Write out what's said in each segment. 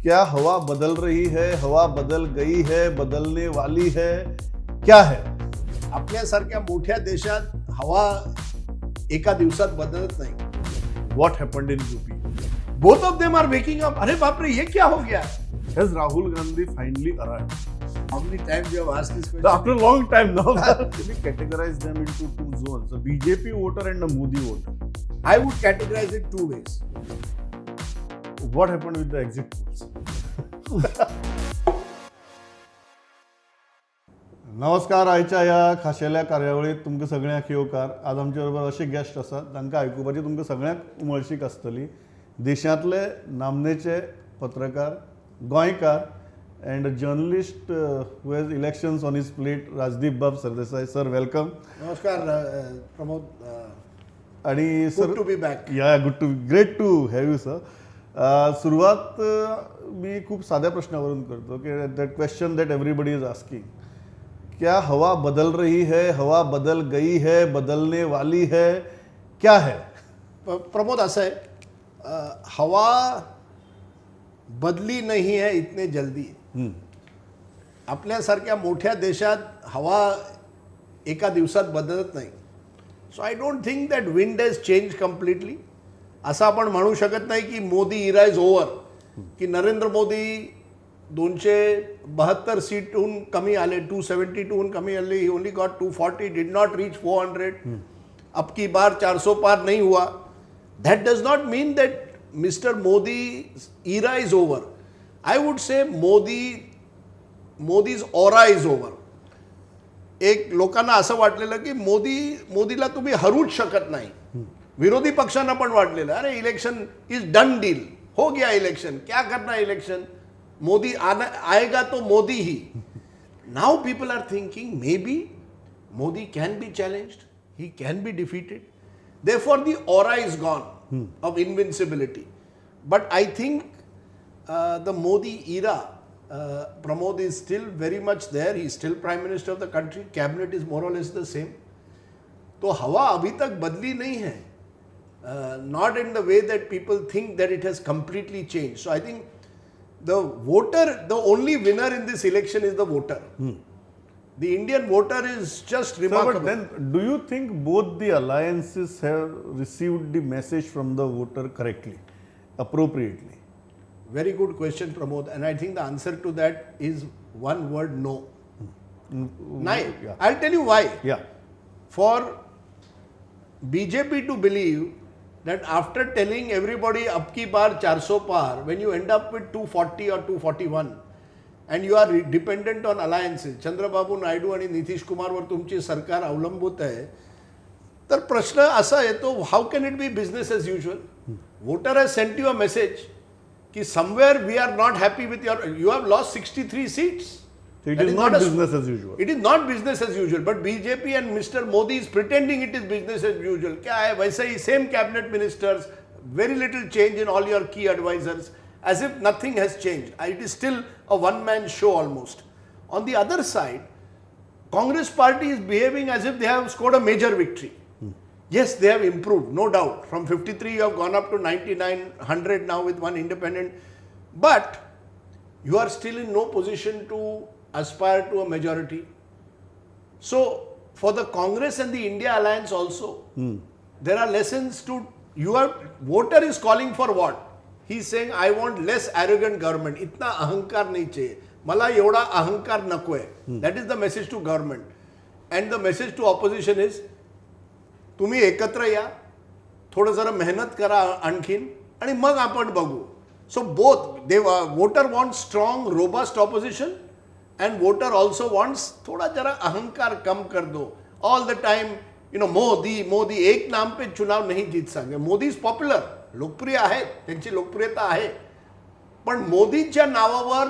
क्या हवा बदल रही है, हवा बदल गई है, बदलने वाली है, क्या है? आपल्यासारख्या मोठ्या देशात हवा एका दिवसात बदलत नाही. What happened in UP? Both of them are waking up. अरे बाप रे, ये क्या हो गया? Has Rahul Gandhi finally arrived? How many times you have asked this question? After a long time now. We categorize them into two zones: a BJP voter and a Modi voter. I would categorize it two ways. What happened with the exit polls? नमस्कार. आयच्या ह्या खाशेल्या कार्यावळीत तुमकां सगळ्यांक येवकार. आज आमचे बरोबर असे गेस्ट आसात तांकां आयकुपाची तुमकां सगळ्यांक उमळशीक आसतली. देशांतले नामनेचे पत्रकार, गोंयकार and a journalist who has elections on his plate, Rajdeep Sardesai. Sir, welcome. नमस्कार प्रमोद. आणि Good to be back. Great to have you sir. सुरुवात मी खूप साध्या प्रश्नावरून करतो की that question that everybody is asking, क्या हवा बदल रही है, हवा बदल गई है, बदलने वाली है, क्या है? प्रमोद, असं आहे, हवा बदली नहीं है इतने जल्दी. आपल्यासारख्या मोठ्या देशात हवा एका दिवसात बदलत नाही. So I don't think that wind has change completely. असं आपण म्हणू शकत नाही की मोदी इरा इज ओव्हर, की नरेंद्र मोदी 272 सीटहून कमी आले, 272हून कमी आले. He only got 240, did not reach 400. अब की बार 400 पार नहीं हुआ. That does not mean that Mister Modi era is over. I would say Modi's aura is over. एक लोकांना असं वाटलेलं की मोदीला तुम्ही हरूच शकत नाही. विरोधी पक्षांना पण वाटलेलं, अरे इलेक्शन इज डन डील, हो गया इलेक्शन, क्या करना इलेक्शन, मोदी आएगा तो मोदी ही. Now people are thinking maybe Modi can be challenged, he can be defeated. Therefore the aura is gone of invincibility. But I think the Modi era, Pramod, is still very much there. He is still Prime Minister of the country. Cabinet is more or less the same. तो हवा अभी तक बदली नहीं है. Not in the way that people think that it has completely changed. So I think the voter, the only winner in this election is the voter. The Indian voter is just remarkable. Sir, but then do you think both the alliances have received the message from the voter correctly, appropriately? Very good question, Pramod, and I think the answer to that is one word: no. Yeah. I'll tell you why. Yeah. For BJP to believe that after telling everybody up ki bar 400 par, when you end up with 240 or 241 and you are dependent on alliances, Chandrababu Naidu आणि नितीश कुमारवर तुमची सरकार अवलंबूत आहे, तर प्रश्न असा येतो, how can it be business as usual? Voter has sent you a message कि somewhere we are not happy with you have lost 63 seats. So it is not business as usual. It is not business as usual, but BJP and Mr. Modi is pretending it is business as usual. क्या है, वैसे ही same cabinet ministers, very little change in all your key advisors, as if nothing has changed. It is still a one-man show almost. On the other side, Congress party is behaving as if they have scored a major victory. Yes, they have improved, no doubt. From 53, you have gone up to 99, 100 now with one independent. But you are still in no position to aspire to a majority. So, for the Congress and the India alliance also, there are lessons to. Your voter is calling for what? He is saying, I want less arrogant government. इतना अहंकार नहीं चाहिए. मला एवढा अहंकार नको है. That is the message to government. And the message to opposition is, तुम्ही एकत्र या, थोडं जरा मेहनत करा आणखीन, आणि मग आपण बघू. So both they voter want strong robust opposition and voter also wants थोड़ा जरा अहंकार कम कर दो. All the time Modi Modi, एक नाम पे चुनाव नहीं जीत सकते. मोदी इज पॉप्युलर, लोकप्रिय आहे, त्यांची लोकप्रियता आहे, पण मोदीच्या नावावर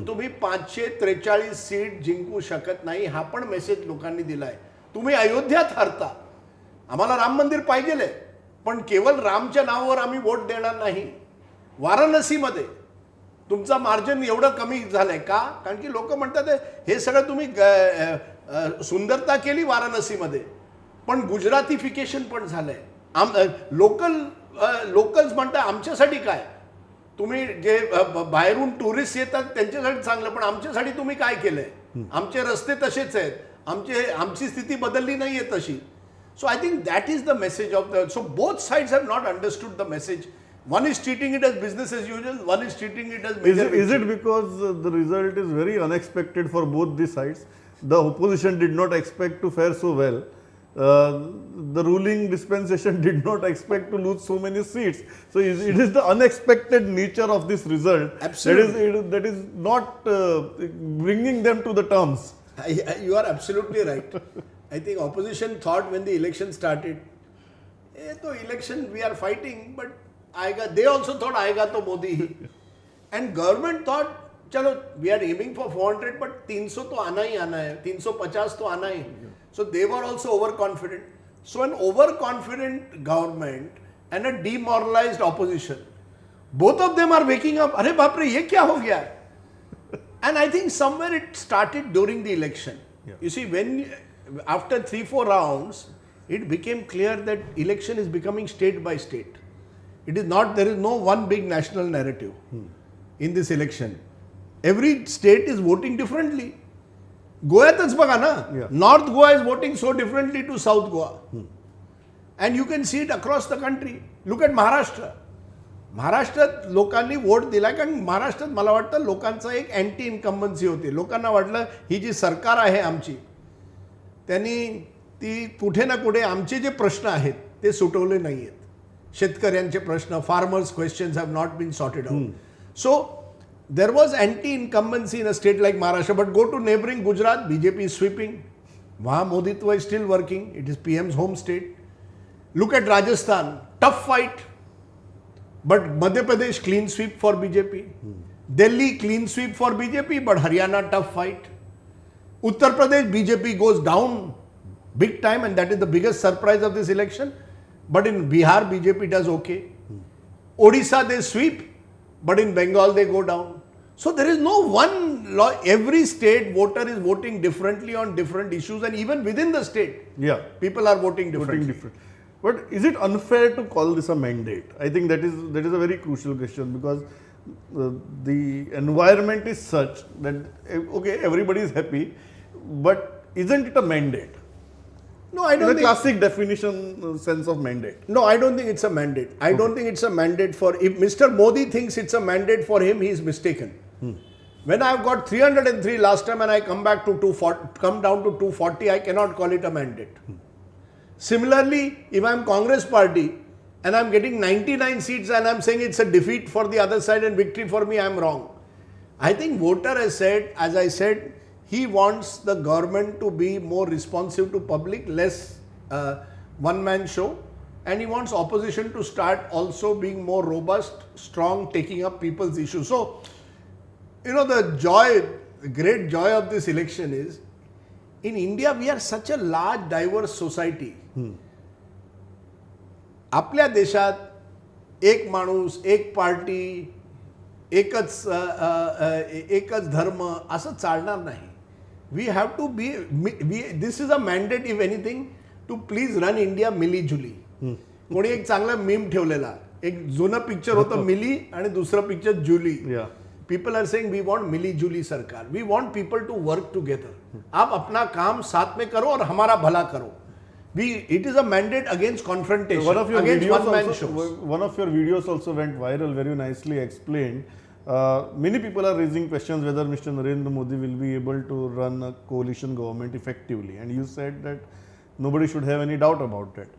तुम्ही 543 सीट जिंकू शकत नाही. हा पण मेसेज लोकांनी दिलाय. तुम्ही अयोध्यात हरता, आम्हाला राम मंदिर पाहिजे, पण केवळ रामच्या नावावर आम्ही वोट देणार नाही. वाराणसीमध्ये तुमचा मार्जिन एवढं कमी झालंय का? कारण की लोक म्हणतात हे सगळं तुम्ही सुंदरता केली वाराणसीमध्ये, पण गुजरातीफिकेशन पण झालंय. लोकल्स म्हणतात आमच्यासाठी काय, तुम्ही जे बाहेरून टुरिस्ट येतात त्यांच्यासाठी चांगलं, पण आमच्यासाठी तुम्ही काय केलंय? आमचे रस्ते तसेच आहेत, आमची स्थिती बदलली नाहीये तशी. So I think that is the message of the. So both sides have not understood the message. One is treating it as business as usual, one is treating it as major. Is it because the result is very unexpected for both the sides? The opposition did not expect to fare so well. The ruling dispensation did not expect to lose so many seats. So it is the unexpected nature of this result. Absolutely. That is not bringing them to the terms. You are absolutely right. I think opposition thought when the election started, तो election we are fighting, but they also thought आएगा तो मोदी ही. And government thought चलो we are aiming for 400 but 300 तो आना ही आना है, 350 तो आना ही. So they were also overconfident. So an overconfident government and a demoralized opposition, both of them are waking up. अरे बाप रे ये क्या हो गया? And I think somewhere it started during the election. You see, when after 3-4 rounds, it became clear that election is becoming state by state. It is not, there is no one big national narrative in this election. Every state is voting differently. गोव्यातच बघा ना, North Goa is voting so differently to South Goa. And you can see it across the country. Look at Maharashtra. महाराष्ट्रात लोकांनी vote दिला, कारण महाराष्ट्रात मला वाटतं लोकांचा एक अँटी इन्कम्बन्सी होती. लोकांना वाटलं ही जी सरकार आहे आमची, त्यांनी ती कुठे ना कुठे आमचे जे प्रश्न आहेत ते सुटवले नाही आहेत. शेतकऱ्यांचे प्रश्न, farmers questions have not been sorted out. So there was anti incumbency in a state like Maharashtra. But go to neighbouring Gujarat, BJP is sweeping. वहाँ Moditva is still working. It is PM's home state. Look at Rajasthan, tough fight. But Madhya Pradesh clean sweep for BJP. Delhi clean sweep for BJP, but Haryana tough fight. Uttar Pradesh BJP goes down big time, and that is the biggest surprise of this election. But in Bihar BJP does okay. Odisha they sweep, but in Bengal they go down. So there is no one law. Every state voter is voting differently on different issues, and even within the state, people are voting differently. But is it unfair to call this a mandate? I think that is a very crucial question, because the environment is such that okay, everybody is happy, but isn't it a mandate? No, I don't think. The classic definition sense of mandate. No, I don't think it's a mandate. I don't think it's a mandate for. If Mr. Modi thinks it's a mandate for him, he is mistaken. When I've got 303 last time and I come back to 240, come down to 240, I cannot call it a mandate. Similarly, if I'm Congress party and I'm getting 99 seats and I'm saying it's a defeat for the other side and victory for me, I'm wrong. I think voter has said, as I said, he wants the government to be more responsive to public, less one-man show, and he wants opposition to start also being more robust, strong, taking up people's issues. So, you know, the great joy of this election is, in India, we are such a large, diverse society. आपल्या देशात एक माणूस, एक party, एकच धर्म असं चालणार नाही. We have to be. This is a mandate, if anything, to please run India मिली-जुली. कोणी एक चांगला मीम ठेवलेला, एक जुनं पिक्चर होतं मिली आणि दुसरं picture Julie. People are saying we want मिली-जुली सरकार. We want people to work together. आप अपना काम साथ में करो और हमारा भला करो. It is a mandate against confrontation. Against one-man shows. One of your videos also went viral, very nicely explained. Many people are raising questions whether Mr. Narendra Modi will be able to run a coalition government effectively, and you said that nobody should have any doubt about it.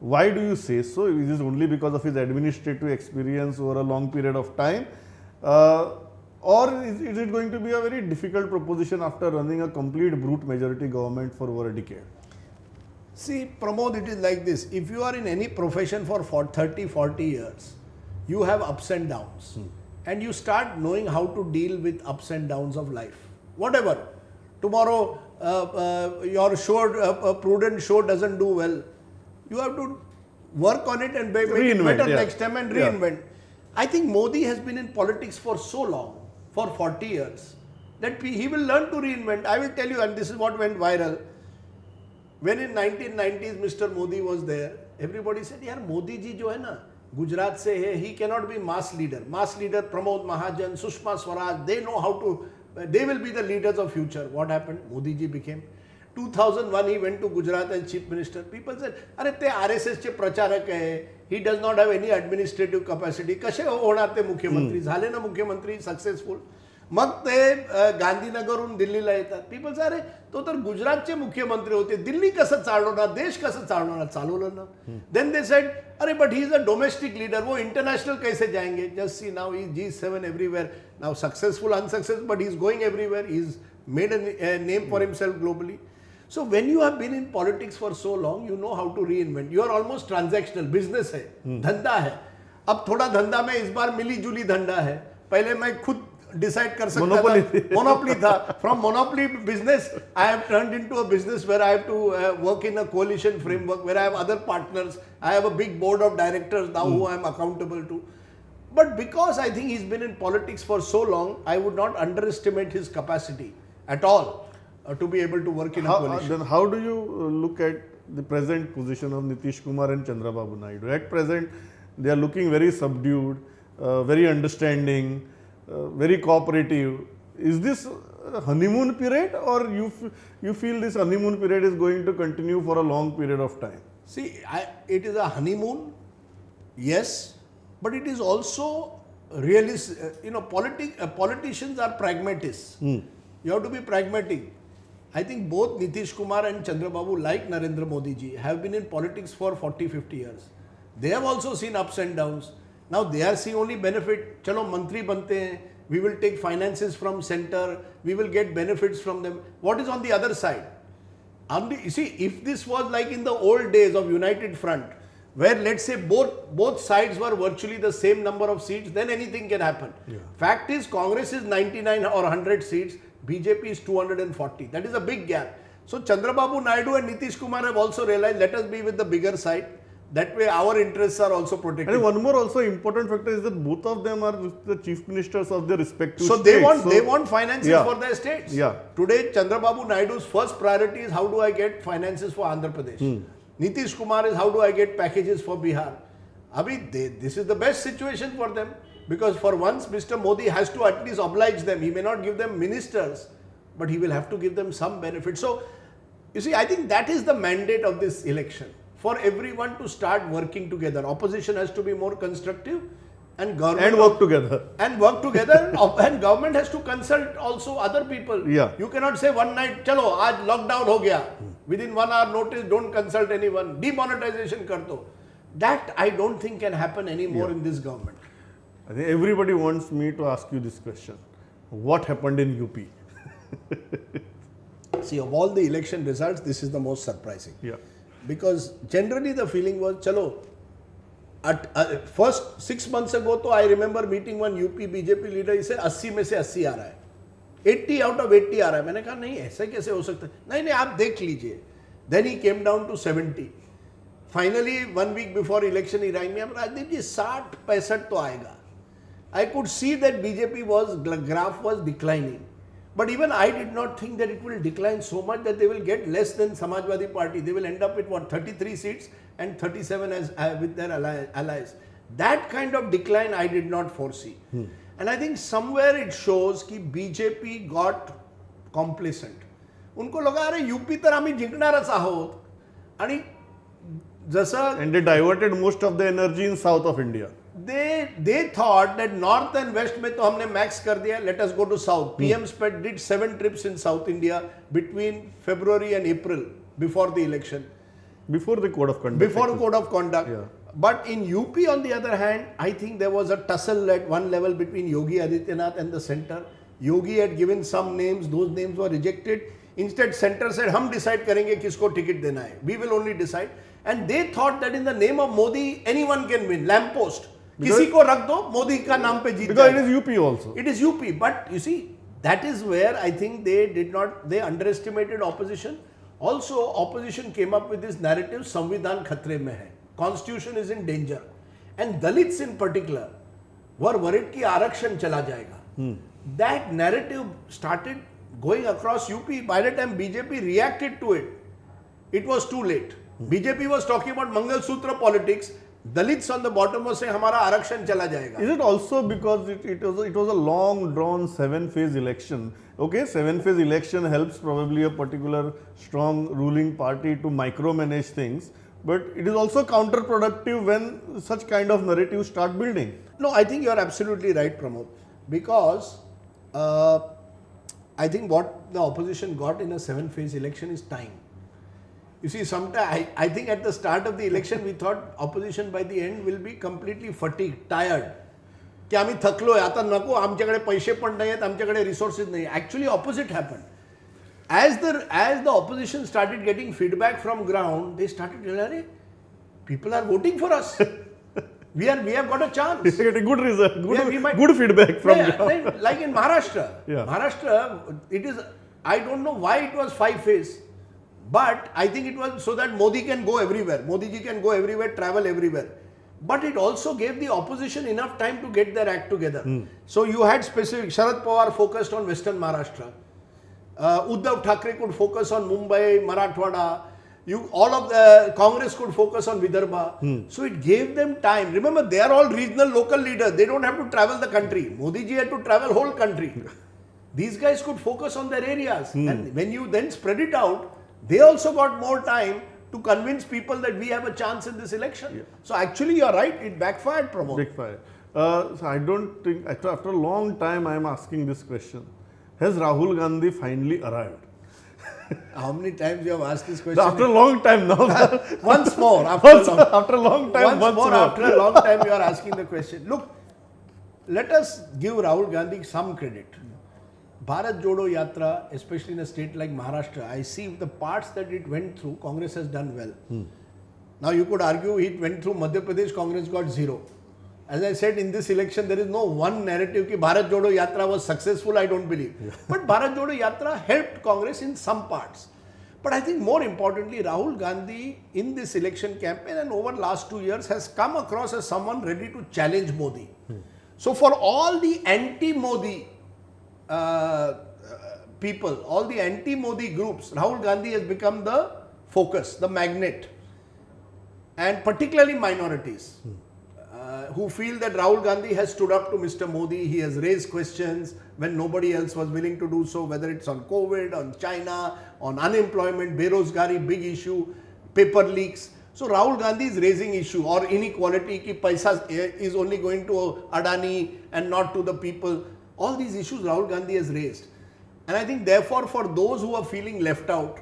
Why do you say so? Is it only because of his administrative experience over a long period of time? Or is it going to be a very difficult proposition after running a complete brute majority government for over a decade? See, Pramod, it is like this. If you are in any profession for 30, 40 years, you have ups and downs. And you start knowing how to deal with ups and downs of life. Whatever. Tomorrow, your show, Prudent show doesn't do well. You have to work on it and make it better next time and reinvent. I think Modi has been in politics for so long, for 40 years, that he will learn to reinvent. I will tell you, and this is what went viral. When in 1990s Mr. Modi was there, everybody said, यार मोदी जी जो है ना, गुजरात से है, he cannot be mass leader. Mass leader Pramod Mahajan, Sushma Swaraj, they know how to, they will be the leaders of future. What happened? Modi ji became. 2001 he went to Gujarat as chief minister. People said, अरे ते RSS चे प्रचारक आहे, he does not have any administrative capacity. कसे होणार ते मुख्यमंत्री? झाले ना मुख्यमंत्री सक्सेसफुल. मग ते गांधीनगरहून दिल्लीला येतात. पीपल से अरे तो तर गुजरातचे मुख्यमंत्री होते, दिल्ली कसं चालवणार, देश कसं चालवणार? चालवलं ना. देन दे सेड अरे but he is a domestic leader, वो इंटरनेशनल कैसे जाएंगे? Just see now he G7 everywhere, now successful unsuccessful, but he is going everywhere, he is made a name for himself globally. So when you have been in politics for so long, you know how to reinvent. You are almost transactional. Business है, धंधा है. अब थोड़ा धंधा में इस बार मिली जुली धंधा है. पहले मैं खुद डिसाइड कर सकता था. मोनोपोली था. From monopoly business, I have turned into a business where I have to work in a coalition framework, where I have other partners. I have a big board of directors now who I am accountable to. But because I think he's been in politics for so long, I would not underestimate his capacity at all. To be able to work in a coalition. Then how do you look at the present position of Nitish Kumar and Chandrababu Naidu? At present, they are looking very subdued, very understanding, very cooperative. Is this a honeymoon period, or you feel this honeymoon period is going to continue for a long period of time? See, it is a honeymoon, yes, but it is also realist. Politicians are pragmatists. You have to be pragmatic. I think both Nitish Kumar and Chandrababu, like Narendra Modi ji, have been in politics for 40-50 years. They have also seen ups and downs. Now they are seeing only benefit. Chalo mantri bante hain, we will take finances from center, we will get benefits from them. What is on the other side? You see, if this was like in the old days of United Front, where let's say both sides were virtually the same number of seats, then anything can happen. Yeah. Fact is, Congress is 99 or 100 seats, BJP is 240. That is a big gap. So Chandrababu Naidu and Nitish Kumar have also realized, let us be with the bigger side. That way our interests are also protected. And one more also important factor is that both of them are the chief ministers of their respective states. So they want finances for their states. Yeah. Today Chandrababu Naidu's first priority is how do I get finances for Andhra Pradesh. Nitish Kumar is how do I get packages for Bihar. This is the best situation for them. Because for once, Mr. Modi has to at least oblige them. He may not give them ministers, but he will have to give them some benefit. So, you see, I think that is the mandate of this election. For everyone to start working together. Opposition has to be more constructive and government... And work together. And work together. And government has to consult also other people. Yeah. You cannot say one night, chalo, aaj lockdown ho gaya. Within 1 hour notice, don't consult anyone. Demonetization kar do. That I don't think can happen anymore in this government. I think everybody wants me to ask you this question. What happened in UP? See, of all the election results, this is the most surprising. Yeah. Because generally the feeling was, chalo, at first 6 months ago, तो I remember meeting one UP BJP leader, he said 80 में से 80 आ रहा है. 80 out of 80 आ रहा है. मैंने कहा नहीं ऐसे कैसे हो सकता है? नहीं आप देख लीजिए. Then he came down to 70. Finally, 1 week before election, he rang me up, Rajdeep ji, 60-65 तो आएगा. I could see that graph was declining. But even I did not think that it will decline so much that they will get less than Samajwadi Party. They will end up with 33 seats and 37 as with their allies. That kind of decline I did not foresee. And I think somewhere it shows that BJP got complacent. उनको लगा अरे UP तर आम्ही जिंकणारच आहोत आणि जसं and they diverted most of the energy in south of India. They thought that north and west में तो हमने max कर दिया, let us go to south. PM did 7 trips in South India between February and April before the election. Before the code of conduct. Before the code of conduct. Yeah. But in UP on the other hand, I think there was a tussle at one level between Yogi Adityanath and the center. Yogi had given some names, those names were rejected. Instead, center said, हम decide करेंगे किसको ticket देना है. We will only decide. And they thought that in the name of Modi, anyone can win. Lamppost. किसी को रख दो, मोदी का नाम पे जीत Because it is UP also. It is UP. But you see, that is where I think they underestimated opposition. Also, opposition came up with this narrative, संविधान खतरे में है. Constitution is in danger. And Dalits in particular were worried कि आरक्षण चला जाएगा. That narrative started going across UP. By the time BJP reacted to it, it was too late. BJP was talking about Mangal Sutra politics. Dalits on the bottom से हमारा आरक्षण चला जाएगा. Is it also because it was a long drawn 7-phase election? Okay, 7-phase election helps probably a particular strong ruling party to micromanage things, but it is also counterproductive when such kind of narratives start building. No, I think you are absolutely right, Pramod, because I think what the opposition got in a 7-phase election is time. You see, sometimes I think at the start of the election we thought opposition by the end will be completely fatigued, tired. की आम्ही थकलोय आता नको आमच्याकडे पैसे पण नाही आहेत आमच्याकडे रिसोर्सेस नाही. Actually opposite happened. As the opposition started getting feedback from ground, they started realizing people are voting for us. We have got a chance. We get a good result, good feedback from ground. Like in Maharashtra. Yeah. Maharashtra, it is, I don't know why it was 5 phase, but I think it was so that Modi can go everywhere. Modi ji can go everywhere, travel everywhere. But it also gave the opposition enough time to get their act together. So you had specific, Sharad Pawar focused on Western Maharashtra. Uddhav Thackeray could focus on Mumbai, Marathwada. All of the Congress could focus on Vidarbha. So it gave them time. Remember, they are all regional local leaders. They don't have to travel the country. Modi ji had to travel whole country. These guys could focus on their areas. And when you then spread it out, they also got more time to convince people that we have a chance in this election. Yeah. So actually you are right, it backfired, Pramod. Backfired. So I don't think, after a long time I am asking this question. Has Rahul Gandhi finally arrived? How many times you have asked this question? After a long time now. Once more. After a long time. Once more after a long time you are asking the question. Look, let us give Rahul Gandhi some credit. Bharat Jodo Yatra, especially in a state like Maharashtra, I see the parts that it went through, Congress has done well. Now you could argue it went through Madhya Pradesh, Congress got 0. As I said, in this election, there is no one narrative that Bharat Jodo Yatra was successful, I don't believe. Yeah. But Bharat Jodo Yatra helped Congress in some parts. But I think more importantly, Rahul Gandhi in this election campaign and over the last 2 years has come across as someone ready to challenge Modi. So for all the anti-Modi people, all the anti-Modi groups, Rahul Gandhi has become the focus, the magnet. And particularly minorities. Who feel that Rahul Gandhi has stood up to Mr. Modi, he has raised questions when nobody else was willing to do so, whether it's on COVID, on China, on unemployment, Berozgari, big issue, paper leaks. So Rahul Gandhi is raising issue or inequality, ki paisa is only going to Adani and not to the people. All these issues Rahul Gandhi has raised. And I think therefore for those who are feeling left out,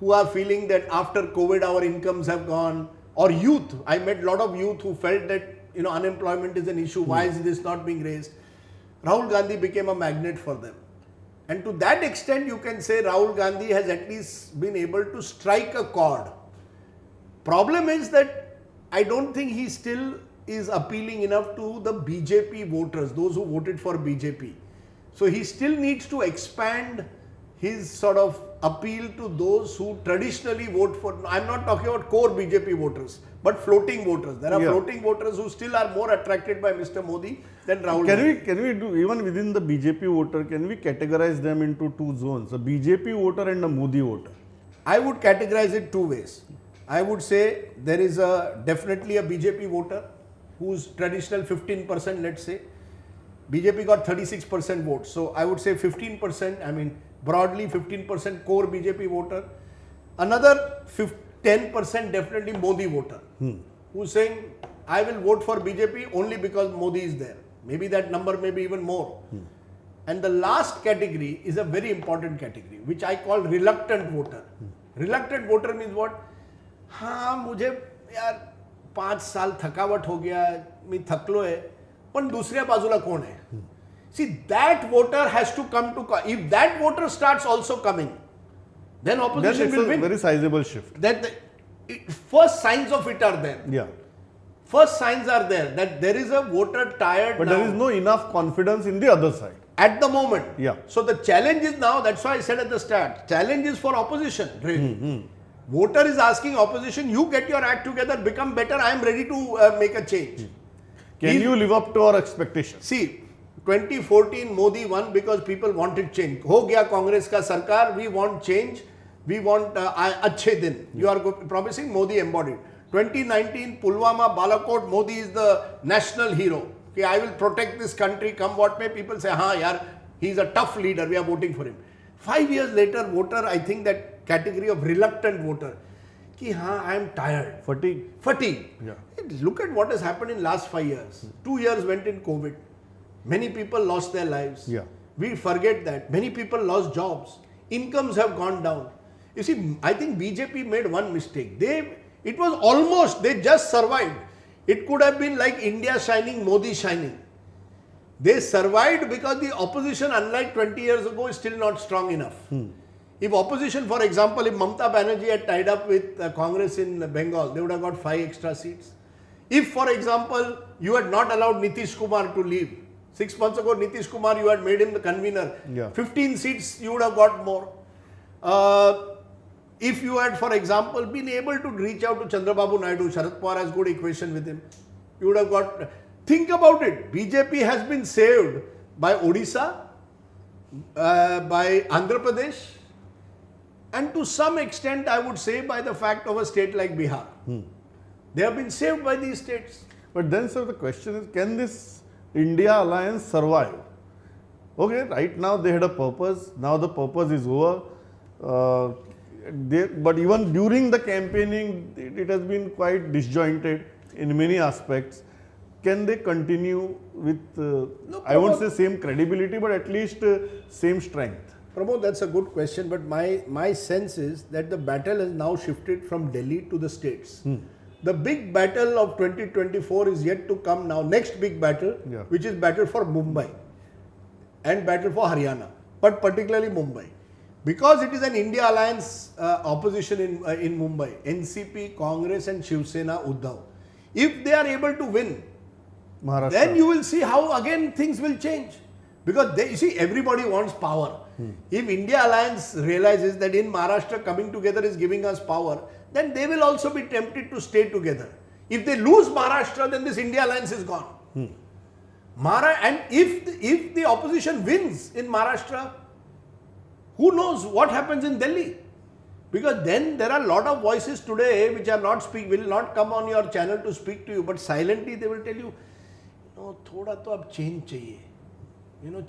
who are feeling that after COVID our incomes have gone, or youth, I met a lot of youth who felt that unemployment is an issue, why is this not being raised? Rahul Gandhi became a magnet for them. And to that extent you can say Rahul Gandhi has at least been able to strike a chord. Problem is that I don't think he still is appealing enough to the BJP voters, those who voted for BJP. So he still needs to expand his sort of appeal to those who traditionally vote for, I'm not talking about core BJP voters, but floating voters. There are floating voters who still are more attracted by Mr. Modi than Rahul Gandhi. Can we do, even within the BJP voter, can we categorize them into two zones, a BJP voter and a Modi voter? I would categorize it 2 ways. I would say there is definitely a BJP voter whose traditional 15%, let's say. BJP got 36% votes. So I would say 15%, I mean, broadly 15% core BJP voter. Another 10% definitely Modi voter who's saying, I will vote for BJP only because Modi is there. Maybe that number may be even more. And the last category is a very important category, which I call reluctant voter. Reluctant voter means what? हाँ मुझे यार 5 साल थकावट हो गया, मी थकलो है, पण दुसऱ्या बाजूला कोण है? See, that voter has to come to, if that voter starts also coming, then opposition will win. Very sizable shift. First signs of it are there. Yeah. First signs are there that there is a voter tired but now. There is no enough confidence in the other side. At the moment. Yeah. So the challenge is now, that's why I said at the start, challenge is for opposition, really. Voter is asking opposition, you get your act together, become better, I am ready to make a change. Can you live up to our expectations? See, 2014 Modi won because people wanted change. Ho gaya Congress ka sarkar, we want change, we want achhe din. You are promising, Modi embodied. 2019, Pulwama, Balakot, Modi is the national hero. Okay, I will protect this country, come what may. People say, ha, yaar, he's a tough leader, we are voting for him. 5 years later, voter, I think that category of reluctant voter, ki ha, I am tired. Fatigue. Yeah. Look at what has happened in last 5 years. 2 years went in COVID. Many people lost their lives. Yeah. We forget that. Many people lost jobs. Incomes have gone down. You see, I think BJP made one mistake. It was almost, they just survived. It could have been like India shining, Modi shining. They survived because the opposition, unlike 20 years ago, is still not strong enough. If opposition, for example, if Mamata Banerjee had tied up with Congress in Bengal, they would have got 5 extra seats. If, for example, you had not allowed Nitish Kumar to leave, 6 months ago, Nitish Kumar, you had made him the convener. Yeah. 15 seats, you would have got more. If you had, for example, been able to reach out to Chandrababu Naidu, Sharad Pawar has good equation with him, you would have got... Think about it. BJP has been saved by Odisha, by Andhra Pradesh, and to some extent, I would say, by the fact of a state like Bihar. They have been saved by these states. But then, sir, the question is, can this India alliance survive? Okay, right now they had a purpose. Now the purpose is over. But even during the campaigning, it has been quite disjointed in many aspects. Can they continue with, I won't say same credibility, but at least same strength? Pramod, that's a good question, but my sense is that the battle has now shifted from Delhi to the states. The big battle of 2024 is yet to come now. Next big battle, which is battle for Mumbai and battle for Haryana, but particularly Mumbai. Because it is an India alliance opposition in Mumbai, NCP, Congress and Shiv Sena, Uddhav. If they are able to win, then you will see how again things will change. Because you see, everybody wants power. If India alliance realizes that in Maharashtra coming together is giving us power, then they will also be tempted to stay together. If they lose Maharashtra, then this India alliance is gone. And if the opposition wins in Maharashtra, who knows what happens in Delhi? Because then there are a lot of voices today which are will not come on your channel to speak to you, but silently they will tell you, no, thoda to ab change chahiye.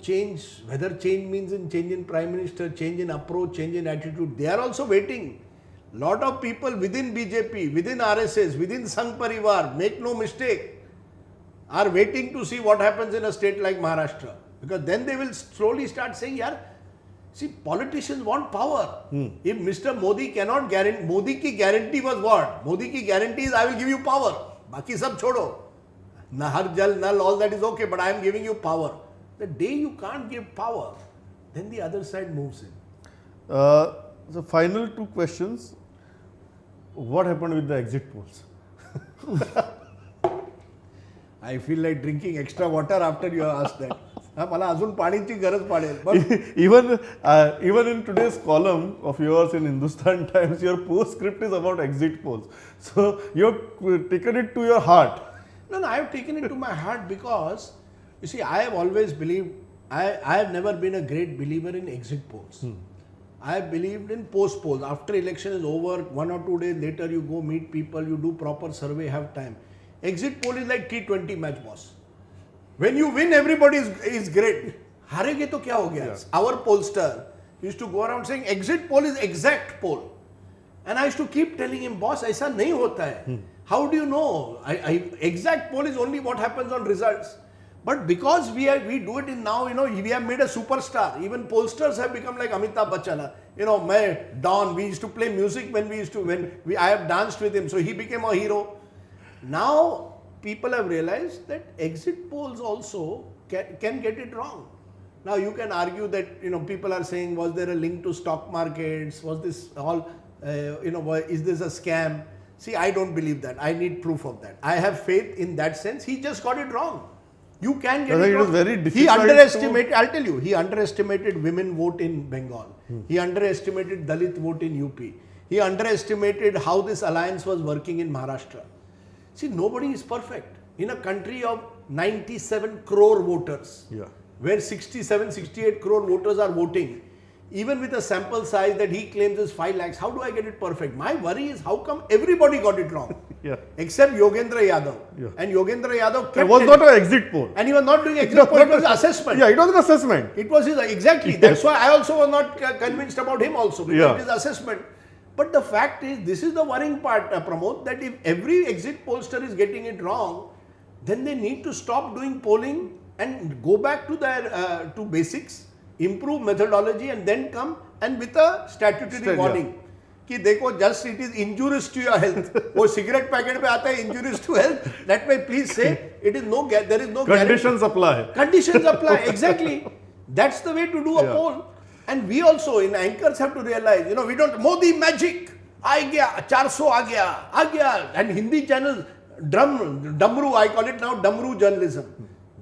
Change, whether change means change in Prime Minister, change in approach, change in attitude, they are also waiting. Lot of people within BJP, within RSS, within Sangh Parivar, make no mistake, are waiting to see what happens in a state like Maharashtra. Because then they will slowly start saying, yaar, see, politicians want power. If Mr. Modi cannot guarantee, Modi ki guarantee was what? Modi ki guarantee is, I will give you power. Baki sab chodo. Nahar, Jal, Nal, all that is okay, but I am giving you power. The day you can't give power, then the other side moves in. The final 2 questions. What happened with the exit polls? I feel like drinking extra water after you asked that. मला अजून पाणीची गरज पडेल. Even in today's column of yours in Hindustan Times, your postscript is about exit polls. So you have taken it to your heart. No, I have taken it to my heart because, you see, I have always believed, I have never been a great believer in exit polls. I have believed in post polls. After election is over, 1 or 2 days later you go meet people, you do proper survey, have time. Exit poll is like T20 match, boss. When you win, everybody is great. Harege to kya ho gaya? Yeah. Our pollster used to go around saying exit poll is exact poll. And I used to keep telling him, boss, aisa nahi hota hai. How do you know? Exact poll is only what happens on results. But because we do it in now, we have made a superstar. Even pollsters have become like Amitabh Bachchan. Don, we used to play music I have danced with him. So he became a hero. Now, people have realized that exit polls also can get it wrong. Now you can argue that people are saying, was there a link to stock markets? Was this all is this a scam? See, I don't believe that. I need proof of that. I have faith in that sense. He just got it wrong. You can get it wrong. Was very difficult. He underestimated. I'll tell you. He underestimated women vote in Bengal. He underestimated Dalit vote in UP. He underestimated how this alliance was working in Maharashtra. See, nobody is perfect. In a country of 97 crore voters, where 67, 68 crore voters are voting, even with a sample size that he claims is 5 lakhs, how do I get it perfect? My worry is how come everybody got it wrong? Yeah. except Yogendra Yadav. Yeah. And Yogendra Yadav It kept was it. not an exit poll. And he was not doing It exit poll, not it was an- assessment. Yeah, it was an assessment. It was his, exactly. That's why I also was not convinced about him also, because Yeah. it is assessment. But the fact is, this is the worrying part, Pramod, that if every exit pollster is getting it wrong, then they need to stop doing polling and go back to their to basics, improve methodology, and then come and with a statutory warning. कि देखो just it is injurious to your health. वो cigarette packet पे आता है injurious to health. That may please say it is no there is no Conditions guarantee. apply. Conditions apply, exactly. That's the way to do a Yeah. poll. And we also in anchors have to realize, we don't Modi magic. आ गया 400 आ गया and Hindi channels डमरू I call it now डमरू journalism.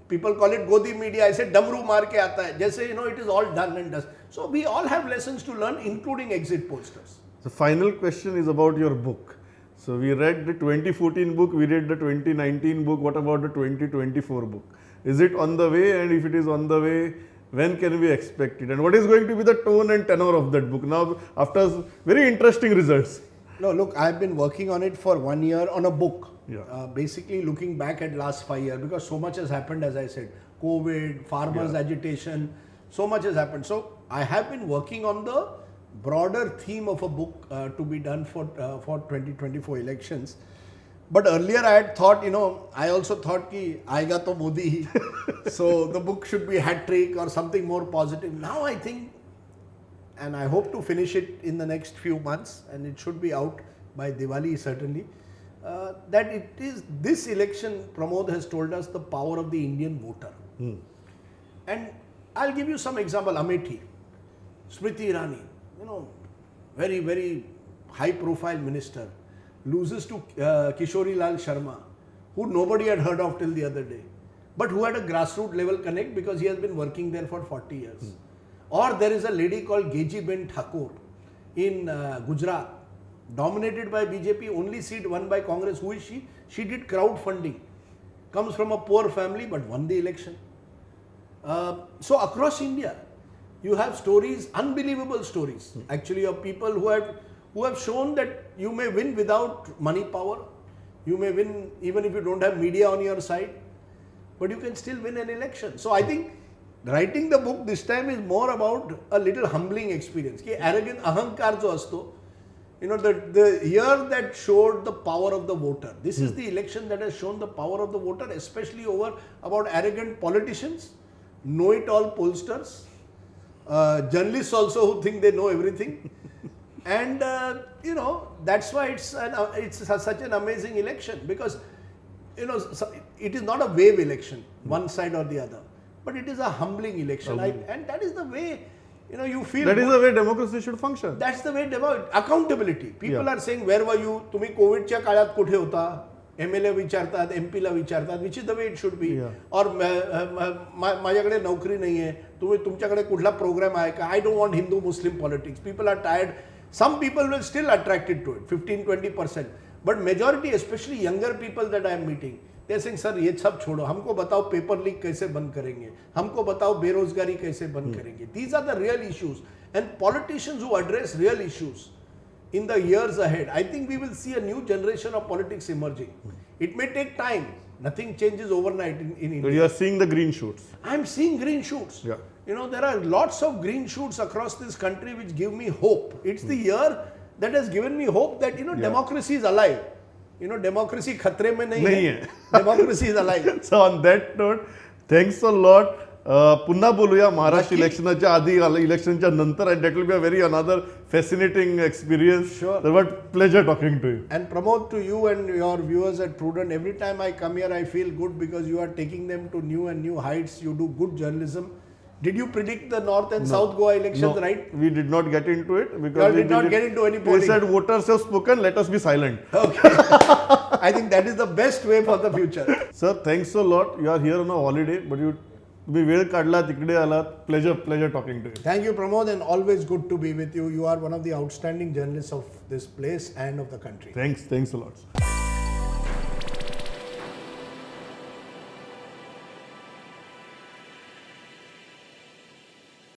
People call it Godi media. I said डमरू मार के आता है. जैसे it is all done and dust. So we all have lessons to learn, including exit pollsters. The final question is about your book. So we read the 2014 book, we read the 2019 book. What about the 2024 book? Is it on the way? And if it is on the way, when can we expect it? And what is going to be the tone and tenor of that book now after very interesting results? No, look, I've been working on it for 1 year on a book. Yeah. Basically looking back at last 5 years, because so much has happened, as I said. COVID, farmers' agitation, so much has happened. So I have been working on the broader theme of a book to be done for 2024 elections. But earlier I had thought, I also thought ki aayega to Modi hi. So the book should be hat trick or something more positive. Now I think, and I hope to finish it in the next few months, and it should be out by Diwali certainly, that it is this election, Pramod has told us the power of the Indian voter. And I'll give you some example. Amethi, Smriti Irani, very, very high profile minister, loses to Kishori Lal Sharma, who nobody had heard of till the other day, but who had a grassroots level connect because he has been working there for 40 years. Or there is a lady called Geji Ben Thakur in Gujarat, dominated by BJP, only seat won by Congress. Who is she? She did crowdfunding, comes from a poor family but won the election. So across India, you have stories, unbelievable stories, actually, of people who have shown that you may win without money power. You may win even if you don't have media on your side, but you can still win an election. So I think writing the book this time is more about a little humbling experience. Ki arrogant, ahankar jo asto, the year that showed the power of the voter. This is the election that has shown the power of the voter, especially about arrogant politicians, know-it-all pollsters, journalists also who think they know everything. And that's why it's such an amazing election, because it is not a wave election, one side or the other, but it is a humbling election. And that is the way you feel. That is the way democracy should function. That's the way accountability. People are saying, where were you? तुम्ही कोविडच्या काळात कुठे होता? MLA विचारतात, MP ला विचारतात, which is the way it should be. और माझ्याकडे नोकरी नाही आहे, तुमच्याकडे कुठला प्रोग्राम आहे का? I don't want Hindu Muslim politics. People are tired. Some people will still attracted to it, 15-20%. But majority, especially younger people that I am meeting, they are saying, sir, ये सब छोड़ो, हमको बताओ पेपर लीक कैसे बंद करेंगे, हमको बताओ बेरोजगारी कैसे बंद करेंगे. These are the real issues, and politicians who address real issues in the years ahead, I think we will see a new generation of politics emerging. It may take time. Nothing changes overnight in India. But you are seeing the green shoots. I am seeing green shoots. Yeah. There are lots of green shoots across this country which give me hope. It's the year that has given me hope that democracy is alive. Democracy khatre mein nahi hai. Democracy is alive. So on that note, thanks a lot. पुन्हा बोलूया महाराष्ट्र इलेक्शनच्या आधी इलेक्शनच्या नंतर, and that will be a very another fascinating experience. Sure. But pleasure talking to you. And promote to you and your viewers at Prudent. Every time I come here, I feel good because you are taking them to new and new heights. You do good journalism. Did you predict the North and South Goa elections, right? We did not get into it because we did not get into any polling. We said voters have spoken, let us be silent. Okay. I think that is the best way for the future. Sir, thanks a lot. You are here on a holiday, but तुम्ही वेळ काढला, तिकडे आलात. Pleasure talking to you. Thank you, Pramod, and always good to be with you. You are one of the outstanding journalists of this place and of the country. Thanks a lot.